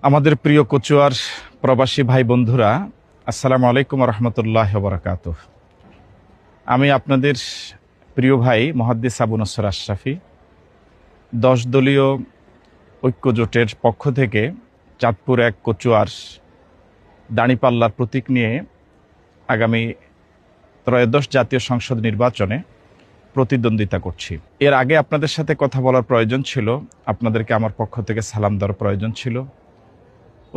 আমাদের প্রিয় কচুয়ার প্রবাসী ভাই বন্ধুরা, আসসালামু আলাইকুম রহমতুল্লাহ বারাকাতুহ। আমি আপনাদের প্রিয় ভাই মুহাদ্দিস আবু নসর আশরাফি 10 দলীয় ঐক্য জোটের পক্ষ থেকে চাঁদপুর 1 কচুয়ার দাঁড়িপাল্লার প্রতীক নিয়ে আগামী ত্রয়োদশ জাতীয় সংসদ নির্বাচনে প্রতিদ্বন্দ্বিতা করছি। এর আগে আপনাদের সাথে কথা বলার প্রয়োজন ছিল, আপনাদেরকে আমার পক্ষ থেকে সালাম দেওয়ার প্রয়োজন ছিল।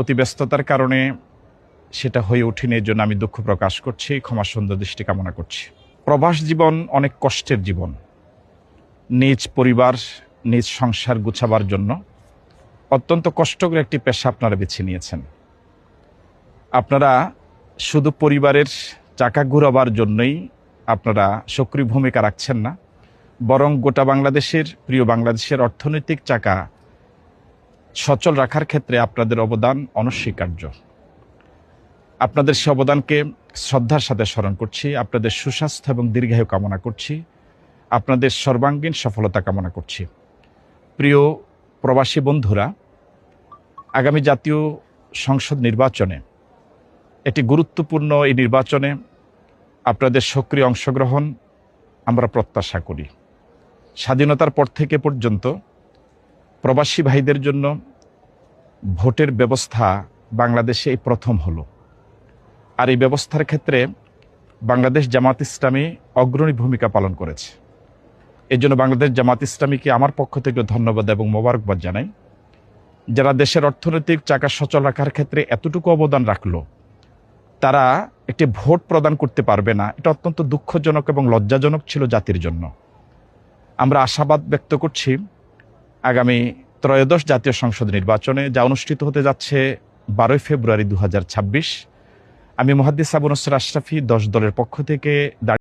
অতি ব্যস্ততার কারণে সেটা হয়ে ওঠেনি, এর জন্য আমি দুঃখ প্রকাশ করছি, ক্ষমা সুন্দর দৃষ্টি কামনা করছি। প্রবাস জীবন অনেক কষ্টের জীবন। নিজ পরিবার, নিজ সংসার গুছাবার জন্য অত্যন্ত কষ্টকর একটি পেশা আপনারা বেছে নিয়েছেন। আপনারা শুধু পরিবারের চাকা ঘুরাবার জন্যই আপনারা সক্রিয় ভূমিকা রাখছেন না, বরং গোটা বাংলাদেশের, প্রিয় বাংলাদেশের অর্থনৈতিক চাকা সচল রাখার ক্ষেত্রে আপনাদের অবদান অনস্বীকার্য। আপনাদের সে অবদানকে শ্রদ্ধার সাথে স্মরণ করছি, আপনাদের সুস্বাস্থ্য এবং দীর্ঘায়ু কামনা করছি, আপনাদের সর্বাঙ্গীন সফলতা কামনা করছি। প্রিয় প্রবাসী বন্ধুরা, আগামী জাতীয় সংসদ নির্বাচনে, এটি গুরুত্বপূর্ণ এই নির্বাচনে আপনাদের সক্রিয় অংশগ্রহণ আমরা প্রত্যাশা করি। স্বাধীনতার পর থেকে পর্যন্ত প্রবাসী ভাইদের জন্য ভোটের ব্যবস্থা বাংলাদেশে এই প্রথম হলো। আর এই ব্যবস্থার ক্ষেত্রে বাংলাদেশ জামাত ইসলামী অগ্রণী ভূমিকা পালন করেছে। এই জন্য বাংলাদেশ জামাত ইসলামীকে আমার পক্ষ থেকে ধন্যবাদ এবং মোবারকবাদ জানাই। যারা দেশের অর্থনৈতিক চাকা সচল রাখার ক্ষেত্রে এতটুকু অবদান রাখলো, তারা একটি ভোট প্রদান করতে পারবে না, এটা অত্যন্ত দুঃখজনক এবং লজ্জাজনক ছিল জাতির জন্য। আমরা আশাবাদ ব্যক্ত করছি আগামী ত্রয়োদশ জাতীয় সংসদ নির্বাচনে, যা অনুষ্ঠিত হতে যাচ্ছে 12 ফেব্রুয়ারি 2026, আমি মুহাদ্দিস আবু নসর আশরাফি 10 দলের পক্ষ থেকে